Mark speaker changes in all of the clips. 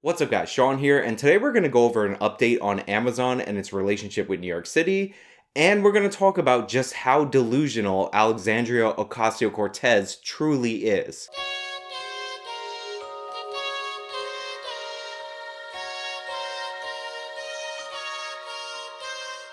Speaker 1: What's up guys, Sean here, and today we're going to go over an update on Amazon and its relationship with New York City, and we're going to talk about just how delusional Alexandria Ocasio-Cortez truly is.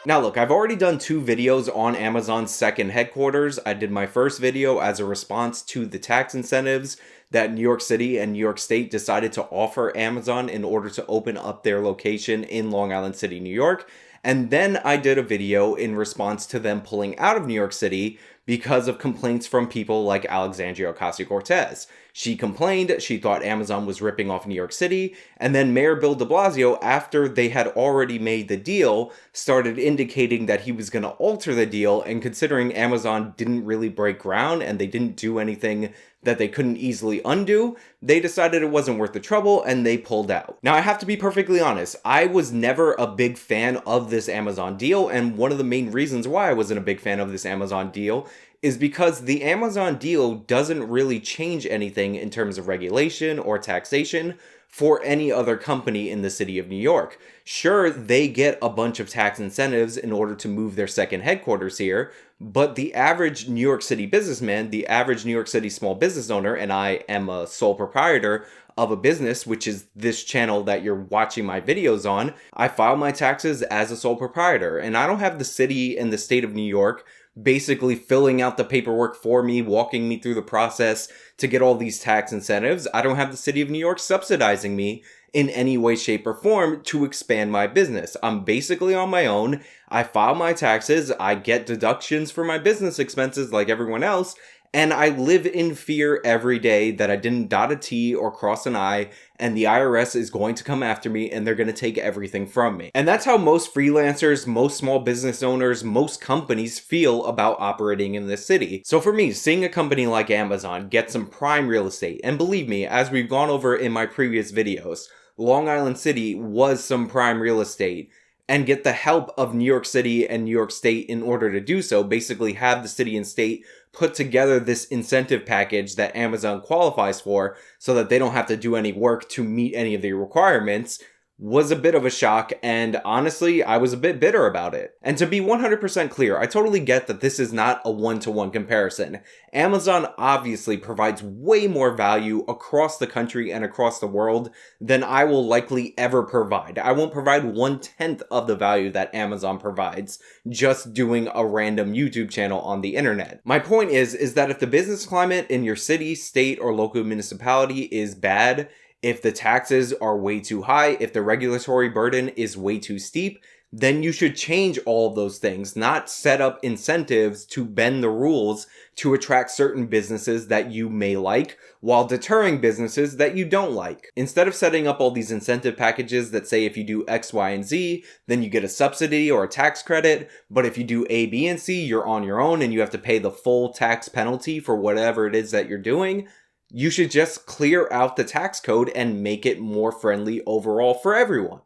Speaker 1: Now look, I've already done 2 videos on Amazon's second headquarters. I did my first video as a response to the tax incentives that New York City and New York State decided to offer Amazon in order to open up their location in Long Island City, New York. And then I did a video in response to them pulling out of New York City because of complaints from people like Alexandria Ocasio-Cortez. She complained, she thought Amazon was ripping off New York City, and then Mayor Bill de Blasio, after they had already made the deal, started indicating that he was going to alter the deal, and considering Amazon didn't really break ground and they didn't do anything that they couldn't easily undo, they decided it wasn't worth the trouble and they pulled out. Now, I have to be perfectly honest, I was never a big fan of this Amazon deal, and one of the main reasons why I wasn't a big fan of this Amazon deal is because the Amazon deal doesn't really change anything in terms of regulation or taxation for any other company in the city of New York. Sure, they get a bunch of tax incentives in order to move their second headquarters here, but the average New York City businessman, the average New York City small business owner, and I am a sole proprietor of a business, which is this channel that you're watching my videos on, I file my taxes as a sole proprietor, and I don't have the city and the state of New York basically filling out the paperwork for me, walking me through the process to get all these tax incentives. I don't have the city of New York subsidizing me in any way, shape, or form to expand my business. I'm basically on my own. I file my taxes, I get deductions for my business expenses like everyone else, and I live in fear every day that I didn't dot a T or cross an I, and the IRS is going to come after me and they're going to take everything from me. And that's how most freelancers, most small business owners, most companies feel about operating in this city. So for me, seeing a company like Amazon get some prime real estate, and believe me, as we've gone over in my previous videos, Long Island City was some prime real estate, and get the help of New York City and New York State in order to do so, basically have the city and state put together this incentive package that Amazon qualifies for so that they don't have to do any work to meet any of the requirements, was a bit of a shock, and honestly, I was a bit bitter about it. And to be 100% clear, I totally get that this is not a one-to-one comparison. Amazon obviously provides way more value across the country and across the world than I will likely ever provide. I won't provide 1/10 of the value that Amazon provides just doing a random YouTube channel on the internet. My point is that if the business climate in your city, state, or local municipality is bad, if the taxes are way too high, if the regulatory burden is way too steep, then you should change all of those things, not set up incentives to bend the rules to attract certain businesses that you may like while deterring businesses that you don't like. Instead of setting up all these incentive packages that say if you do X, Y, and Z, then you get a subsidy or a tax credit, but if you do A, B, and C, you're on your own and you have to pay the full tax penalty for whatever it is that you're doing, you should just clear out the tax code and make it more friendly overall for everyone.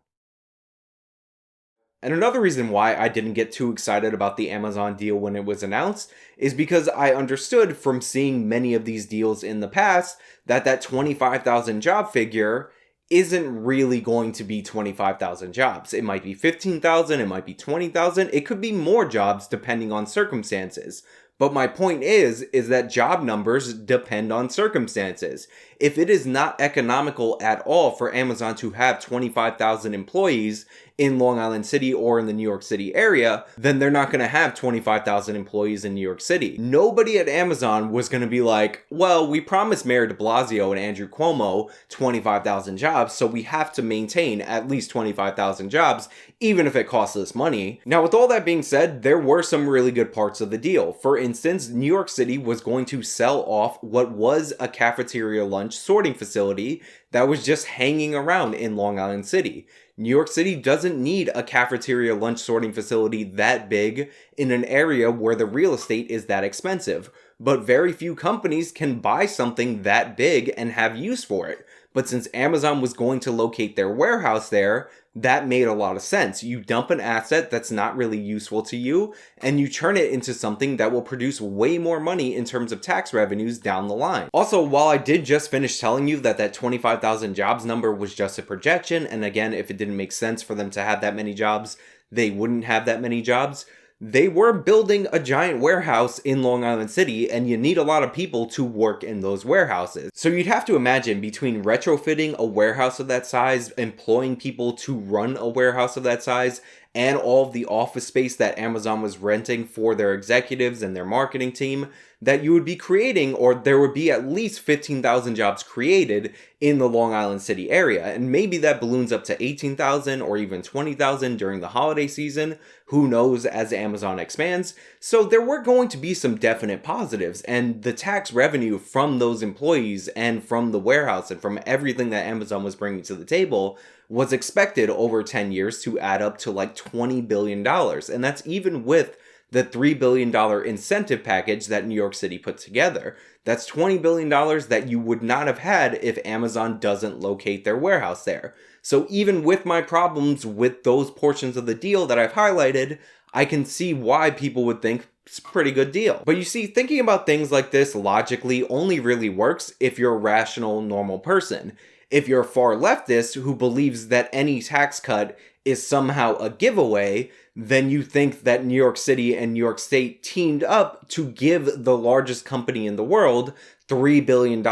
Speaker 1: And another reason why I didn't get too excited about the Amazon deal when it was announced is because I understood from seeing many of these deals in the past that 25,000 job figure isn't really going to be 25,000 jobs. It might be 15,000, it might be 20,000, it could be more jobs depending on circumstances. But my point is that job numbers depend on circumstances. If it is not economical at all for Amazon to have 25,000 employees in Long Island City or in the New York City area, then they're not going to have 25,000 employees in New York City. Nobody at Amazon was going to be like, well, we promised Mayor de Blasio and Andrew Cuomo 25,000 jobs, so we have to maintain at least 25,000 jobs, even if it costs us money. Now, with all that being said, there were some really good parts of the deal. For instance, New York City was going to sell off what was a cafeteria lunch sorting facility that was just hanging around in Long Island City. New York City doesn't need a cafeteria lunch sorting facility that big in an area where the real estate is that expensive, but very few companies can buy something that big and have use for it. But since Amazon was going to locate their warehouse there, that made a lot of sense. You dump an asset that's not really useful to you, and you turn it into something that will produce way more money in terms of tax revenues down the line. Also, while I did just finish telling you that 25,000 jobs number was just a projection, and again, if it didn't make sense for them to have that many jobs, they wouldn't have that many jobs. They were building a giant warehouse in Long Island City, and you need a lot of people to work in those warehouses. So you'd have to imagine between retrofitting a warehouse of that size, employing people to run a warehouse of that size, and all of the office space that Amazon was renting for their executives and their marketing team, that you would be creating, or there would be at least 15,000 jobs created in the Long Island City area. And maybe that balloons up to 18,000 or even 20,000 during the holiday season. Who knows as Amazon expands? So there were going to be some definite positives, and the tax revenue from those employees and from the warehouse and from everything that Amazon was bringing to the table was expected over 10 years to add up to like $20 billion. And that's even with the $3 billion incentive package that New York City put together. That's $20 billion that you would not have had if Amazon doesn't locate their warehouse there. So even with my problems with those portions of the deal that I've highlighted, I can see why people would think it's a pretty good deal. But you see, thinking about things like this logically only really works if you're a rational, normal person. If you're a far leftist who believes that any tax cut is somehow a giveaway, then you think that New York City and New York State teamed up to give the largest company in the world $3 billion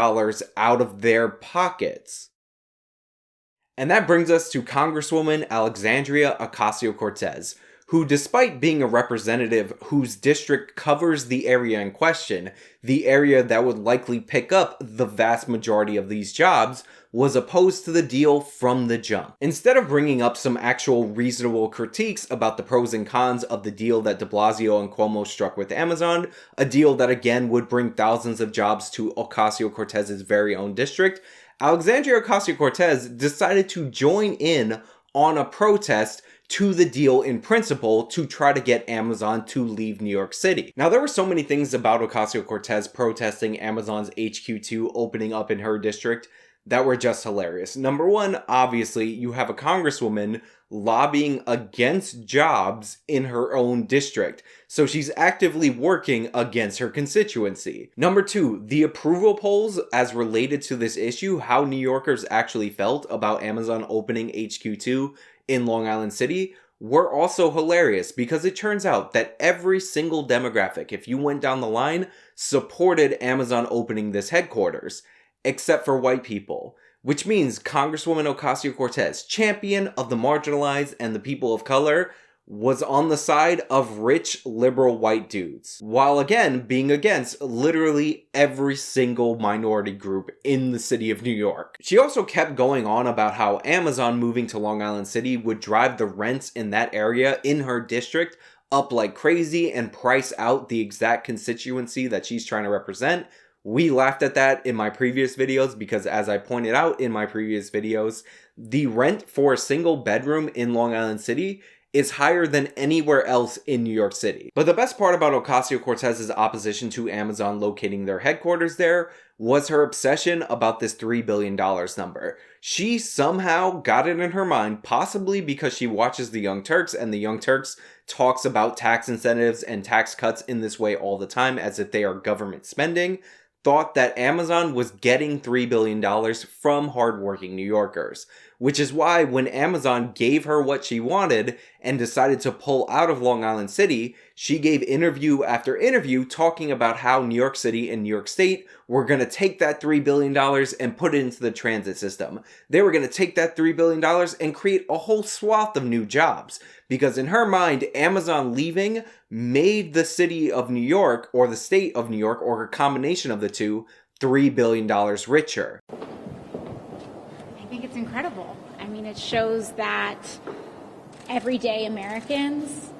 Speaker 1: out of their pockets. And that brings us to Congresswoman Alexandria Ocasio-Cortez, who, despite being a representative whose district covers the area in question, the area that would likely pick up the vast majority of these jobs, was opposed to the deal from the jump. Instead of bringing up some actual reasonable critiques about the pros and cons of the deal that de Blasio and Cuomo struck with Amazon, a deal that again would bring thousands of jobs to Ocasio-Cortez's very own district, Alexandria Ocasio-Cortez decided to join in on a protest to the deal in principle to try to get Amazon to leave New York City. Now, there were so many things about Ocasio-Cortez protesting Amazon's HQ2 opening up in her district that were just hilarious. Number one, obviously, you have a congresswoman lobbying against jobs in her own district. So she's actively working against her constituency. Number two, the approval polls as related to this issue, how New Yorkers actually felt about Amazon opening HQ2 in Long Island City, were also hilarious because it turns out that every single demographic, if you went down the line, supported Amazon opening this headquarters, except for white people. Which means Congresswoman Ocasio-Cortez, champion of the marginalized and the people of color, was on the side of rich, liberal white dudes, while again being against literally every single minority group in the city of New York. She also kept going on about how Amazon moving to Long Island City would drive the rents in that area in her district up like crazy and price out the exact constituency that she's trying to represent. We laughed at that in my previous videos because, as I pointed out in my previous videos, the rent for a single bedroom in Long Island City is higher than anywhere else in New York City. But the best part about Ocasio-Cortez's opposition to Amazon locating their headquarters there was her obsession about this $3 billion number. She somehow got it in her mind, possibly because she watches the Young Turks, and the Young Turks talks about tax incentives and tax cuts in this way all the time as if they are government spending, thought that Amazon was getting $3 billion from hardworking New Yorkers, which is why when Amazon gave her what she wanted and decided to pull out of Long Island City, she gave interview after interview talking about how New York City and New York State were going to take that $3 billion and put it into the transit system. They were going to take that $3 billion and create a whole swath of new jobs. Because in her mind, Amazon leaving made the city of New York, or the state of New York, or a combination of the two, $3 billion richer.
Speaker 2: I think it's incredible. I mean, it shows that everyday Americans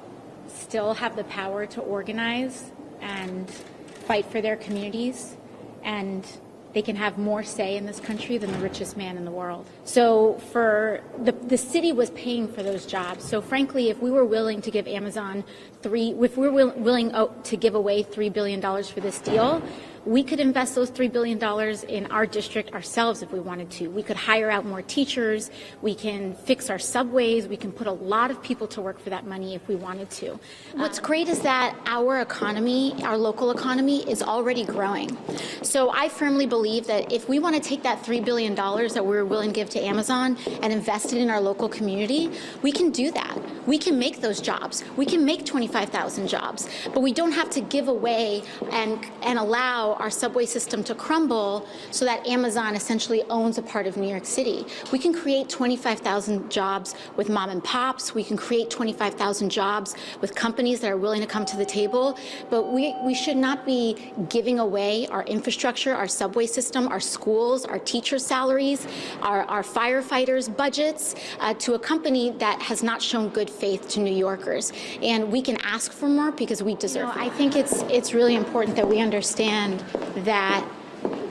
Speaker 2: still have the power to organize and fight for their communities, and they can have more say in this country than the richest man in the world. So for the city was paying for those jobs. So frankly, if we were willing to give Amazon willing to give away $3 billion for this deal, We could invest those $3 billion in our district ourselves if we wanted to. We could hire out more teachers. We can fix our subways. We can put a lot of people to work for that money if we wanted to. What's great is that our economy, our local economy, is already growing. So I firmly believe that if we want to take that $3 billion that we're willing to give to Amazon and invest it in our local community, we can do that. We can make those jobs. We can make 25,000 jobs, but we don't have to give away and allow our subway system to crumble so that Amazon essentially owns a part of New York City. We can create 25,000 jobs with mom and pops. We can create 25,000 jobs with companies that are willing to come to the table, but we should not be giving away our infrastructure, our subway system, our schools, our teachers' salaries, our firefighters' budgets to a company that has not shown good faith to New Yorkers. And we can ask for more because we deserve it. I think it's really important that we understand that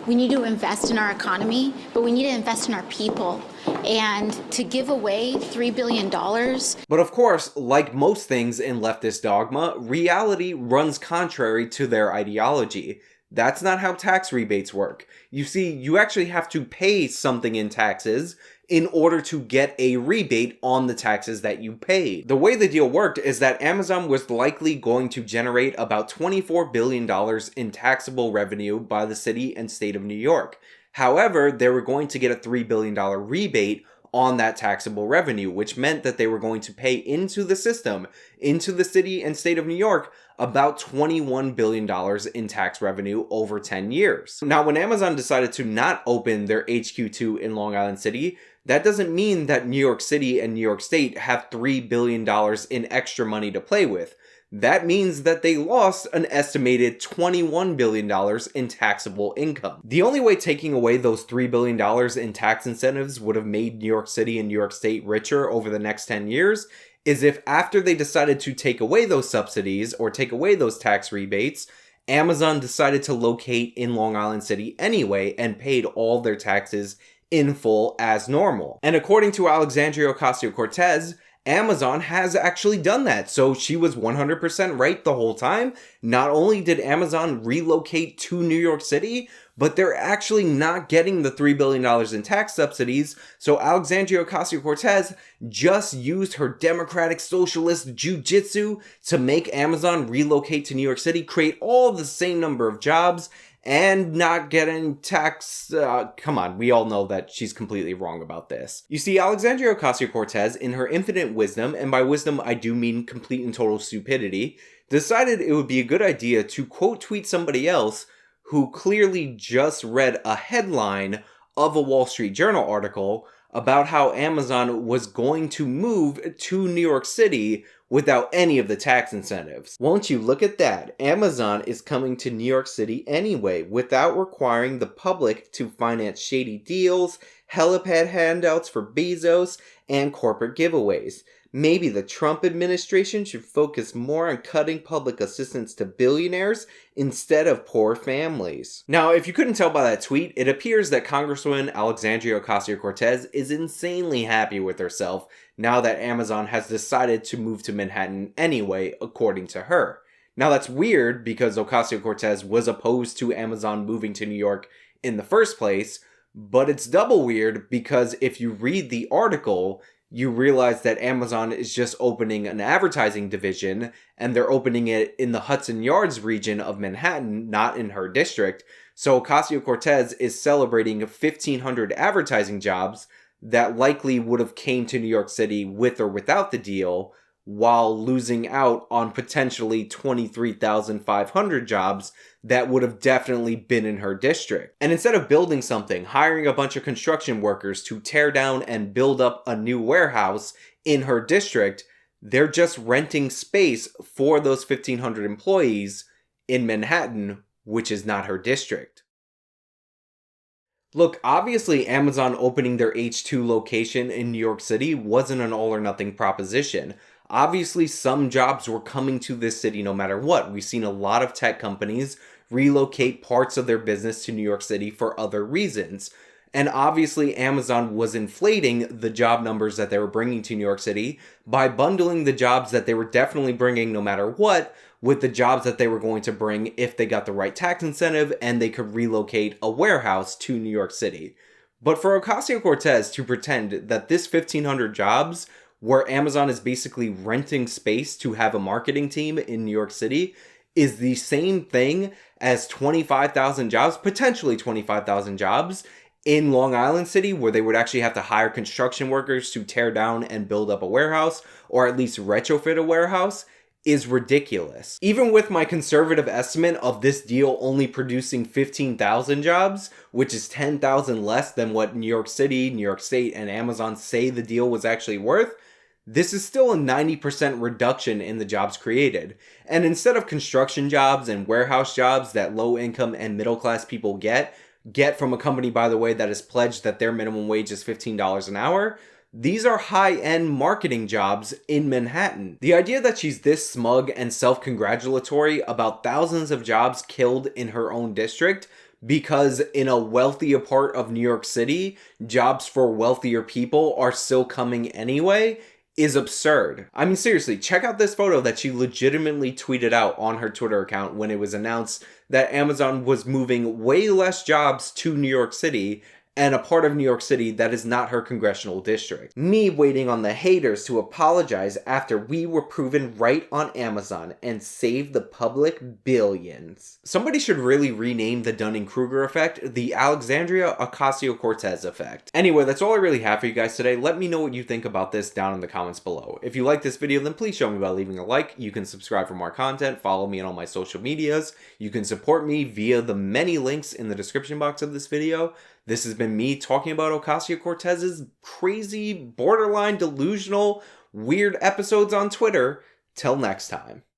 Speaker 2: we need to invest in our economy, but we need to invest in our people. And to give away $3 billion.
Speaker 1: But of course, like most things in leftist dogma, reality runs contrary to their ideology. That's not how tax rebates work. You see, you actually have to pay something in taxes in order to get a rebate on the taxes that you paid. The way the deal worked is that Amazon was likely going to generate about $24 billion in taxable revenue by the city and state of New York. However, they were going to get a $3 billion rebate on that taxable revenue, which meant that they were going to pay into the system, into the city and state of New York, about $21 billion in tax revenue over 10 years. Now, when Amazon decided to not open their HQ2 in Long Island City, that doesn't mean that New York City and New York State have $3 billion in extra money to play with. That means that they lost an estimated $21 billion in taxable income. The only way taking away those $3 billion in tax incentives would have made New York City and New York State richer over the next 10 years is if after they decided to take away those subsidies or take away those tax rebates, Amazon decided to locate in Long Island City anyway and paid all their taxes in full as normal. And according to Alexandria Ocasio-Cortez, Amazon has actually done that. So she was 100% right the whole time. Not only did Amazon relocate to New York City, but they're actually not getting the $3 billion in tax subsidies. So Alexandria Ocasio-Cortez just used her democratic socialist jujitsu to make Amazon relocate to New York City, create all the same number of jobs, and not getting tax. Come on, we all know that she's completely wrong about this. You see, Alexandria Ocasio-Cortez, in her infinite wisdom, and by wisdom I do mean complete and total stupidity, decided it would be a good idea to quote tweet somebody else who clearly just read a headline of a Wall Street Journal article about how Amazon was going to move to New York City without any of the tax incentives. Won't you look at that? Amazon is coming to New York City anyway, without requiring the public to finance shady deals, helipad handouts for Bezos, and corporate giveaways. Maybe the Trump administration should focus more on cutting public assistance to billionaires instead of poor families. Now, if you couldn't tell by that tweet, it appears that Congresswoman Alexandria Ocasio-Cortez is insanely happy with herself now that Amazon has decided to move to Manhattan anyway, according to her. Now, that's weird because Ocasio-Cortez was opposed to Amazon moving to New York in the first place, but it's double weird because if you read the article, you realize that Amazon is just opening an advertising division, and they're opening it in the Hudson Yards region of Manhattan, not in her district. So Ocasio-Cortez is celebrating 1,500 advertising jobs that likely would have came to New York City with or without the deal, while losing out on potentially 23,500 jobs that would have definitely been in her district. And instead of building something, hiring a bunch of construction workers to tear down and build up a new warehouse in her district, they're just renting space for those 1,500 employees in Manhattan, which is not her district. Look, obviously Amazon opening their H2 location in New York City wasn't an all or nothing proposition. Obviously, some jobs were coming to this city no matter what. We've seen a lot of tech companies relocate parts of their business to New York City for other reasons. And obviously, Amazon was inflating the job numbers that they were bringing to New York City by bundling the jobs that they were definitely bringing no matter what with the jobs that they were going to bring if they got the right tax incentive and they could relocate a warehouse to New York City. But for Ocasio-Cortez to pretend that this 1,500 jobs, where Amazon is basically renting space to have a marketing team in New York City, is the same thing as 25,000 jobs, potentially 25,000 jobs, in Long Island City, where they would actually have to hire construction workers to tear down and build up a warehouse, or at least retrofit a warehouse, is ridiculous. Even with my conservative estimate of this deal only producing 15,000 jobs, which is 10,000 less than what New York City, New York State, and Amazon say the deal was actually worth, this is still a 90% reduction in the jobs created. And instead of construction jobs and warehouse jobs that low income and middle class people get from a company, by the way, that has pledged that their minimum wage is $15 an hour, these are high-end marketing jobs in Manhattan. The idea that she's this smug and self-congratulatory about thousands of jobs killed in her own district because in a wealthier part of New York City, jobs for wealthier people are still coming anyway is absurd. I mean, seriously, check out this photo that she legitimately tweeted out on her Twitter account when it was announced that Amazon was moving way less jobs to New York City and a part of New York City that is not her congressional district. Me waiting on the haters to apologize after we were proven right on Amazon and saved the public billions. Somebody should really rename the Dunning-Kruger effect the Alexandria Ocasio-Cortez effect. Anyway, that's all I really have for you guys today. Let me know what you think about this down in the comments below. If you like this video, then please show me by leaving a like. You can subscribe for more content, follow me on all my social medias. You can support me via the many links in the description box of this video. This has been me talking about Ocasio-Cortez's crazy, borderline delusional, weird episodes on Twitter. Till next time.